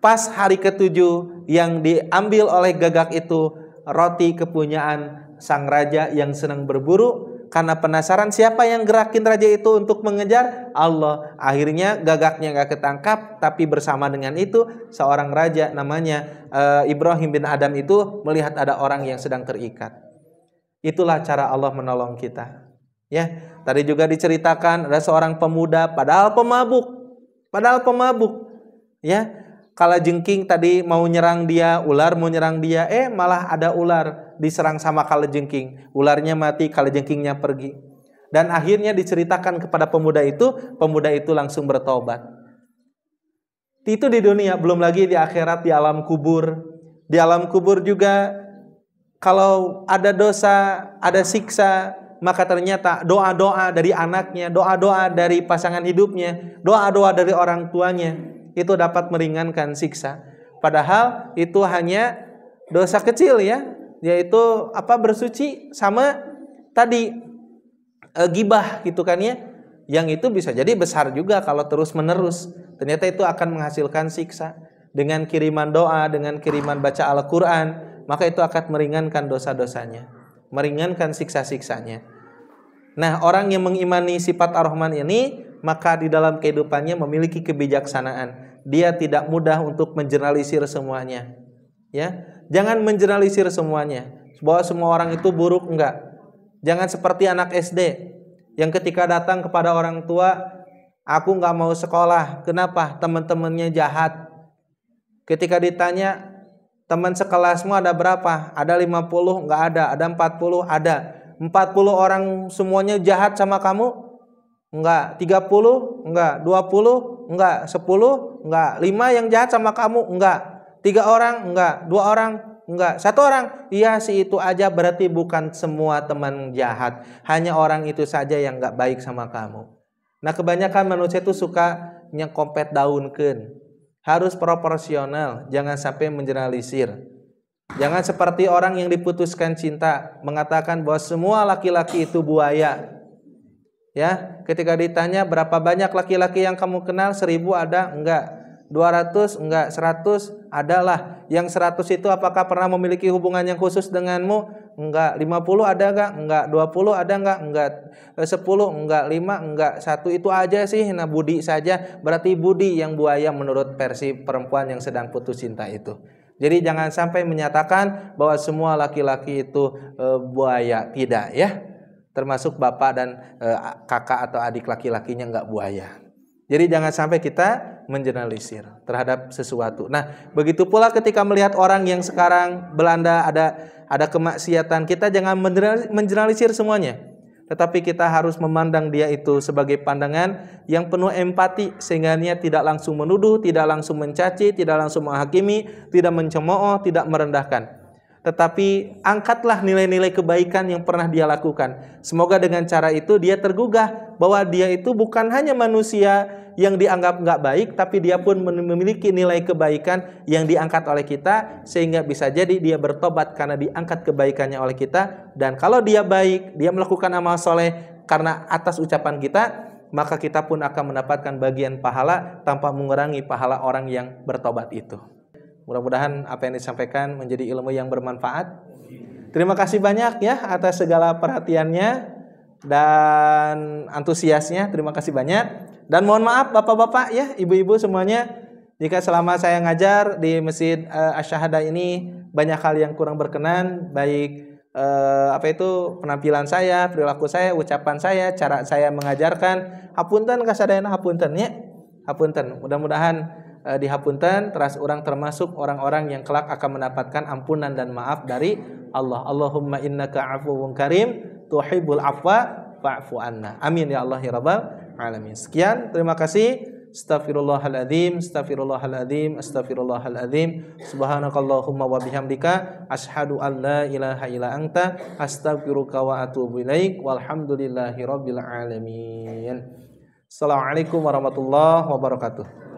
pas hari ke-7 yang diambil oleh gagak itu roti kepunyaan sang raja yang sedang berburu. Karena penasaran siapa yang gerakin raja itu untuk mengejar? Allah. Akhirnya gagaknya gak ketangkap, tapi bersama dengan itu seorang raja namanya Ibrahim bin Adam itu melihat ada orang yang sedang terikat. Itulah cara Allah menolong kita. Ya, tadi juga diceritakan ada seorang pemuda padahal pemabuk. Ya, kalajengking tadi mau nyerang dia, ular mau nyerang dia, malah ada ular diserang sama kalajengking. Ularnya mati, kalajengkingnya pergi. Dan akhirnya diceritakan kepada pemuda itu langsung bertobat. Itu di dunia, belum lagi di akhirat, di alam kubur. Di alam kubur juga kalau ada dosa, ada siksa, maka ternyata doa-doa dari anaknya, doa-doa dari pasangan hidupnya, doa-doa dari orang tuanya itu dapat meringankan siksa. Padahal itu hanya dosa kecil ya, yaitu bersuci sama tadi gibah gitu kan ya. Yang itu bisa jadi besar juga kalau terus menerus. Ternyata itu akan menghasilkan siksa. Dengan kiriman doa, dengan kiriman baca Al-Quran, maka itu akan meringankan dosa-dosanya, meringankan siksa-siksanya. Nah, orang yang mengimani sifat Ar-Rahman ini, maka di dalam kehidupannya memiliki kebijaksanaan. Dia tidak mudah untuk mengeneralisir semuanya. Ya, jangan mengeneralisir semuanya. Bahwa semua orang itu buruk, enggak. Jangan seperti anak SD yang ketika datang kepada orang tua, aku enggak mau sekolah. Kenapa? Teman-temannya jahat. Ketika ditanya, teman sekelasmu ada berapa? Ada 50? Enggak ada. Ada 40? Ada. 40 orang semuanya jahat sama kamu? Enggak. 30? Enggak. 20? Enggak. 10? Enggak. 5 yang jahat sama kamu? Enggak. 3 orang? Enggak. 2 orang? Enggak. 1 orang? Iya, si itu aja. Berarti bukan semua teman jahat. Hanya orang itu saja yang enggak baik sama kamu. Nah, kebanyakan manusia itu suka nyengkompet daunkeun. Harus proporsional, jangan sampai mengeneralisir. Jangan seperti orang yang diputuskan cinta mengatakan bahwa semua laki-laki itu buaya. Ya, ketika ditanya berapa banyak laki-laki yang kamu kenal, 1000 ada? Enggak. 200? Enggak. 100? Adalah. Yang 100 itu apakah pernah memiliki hubungan yang khusus denganmu? Enggak. 50 ada enggak? Enggak. 20 ada enggak? Enggak. 10 enggak. 5 enggak. 1 itu aja sih. Nah, budi saja. Berarti budi yang buaya menurut versi perempuan yang sedang putus cinta itu. Jadi jangan sampai menyatakan bahwa semua laki-laki itu buaya. Tidak ya. Termasuk bapak dan kakak atau adik laki-lakinya enggak buaya. Jadi jangan sampai kita mengeneralisir terhadap sesuatu. Nah, begitu pula ketika melihat orang yang sekarang Belanda ada kemaksiatan, kita jangan mengeneralisir semuanya. Tetapi kita harus memandang dia itu sebagai pandangan yang penuh empati, sehingga dia tidak langsung menuduh, tidak langsung mencaci, tidak langsung menghakimi, tidak mencemooh, tidak merendahkan. Tetapi angkatlah nilai-nilai kebaikan yang pernah dia lakukan. Semoga dengan cara itu dia tergugah bahwa dia itu bukan hanya manusia yang dianggap nggak baik, tapi dia pun memiliki nilai kebaikan yang diangkat oleh kita, sehingga bisa jadi dia bertobat karena diangkat kebaikannya oleh kita. Dan kalau dia baik, dia melakukan amal soleh karena atas ucapan kita, maka kita pun akan mendapatkan bagian pahala tanpa mengurangi pahala orang yang bertobat itu. Mudah-mudahan apa yang disampaikan menjadi ilmu yang bermanfaat. Terima kasih banyak ya atas segala perhatiannya dan antusiasnya. Terima kasih banyak. Dan mohon maaf bapak-bapak ya, ibu-ibu semuanya, jika selama saya ngajar di Masjid Asy-Syahadah ini banyak hal yang kurang berkenan, baik penampilan saya, perilaku saya, ucapan saya, cara saya mengajarkan. Hapunten kasadayana hapunten ya. Hapunten. Mudah-mudahan dihapunten, teras orang termasuk orang-orang yang kelak akan mendapatkan ampunan dan maaf dari Allah. Allahumma innaka afuwun karim tuhibbul afwa fa'fu anna. Amin ya Allah ya rabbal alamin. Sekian, terima kasih. Astaghfirullahaladzim, astaghfirullahaladzim, astaghfirullahaladzim. Subhanakallahumma wa bihamdika asyhadu an la ilaha illa anta astaghfiruka wa atubu ilaik. Walhamdulillahi rabbil alamin. Assalamualaikum warahmatullahi wabarakatuh.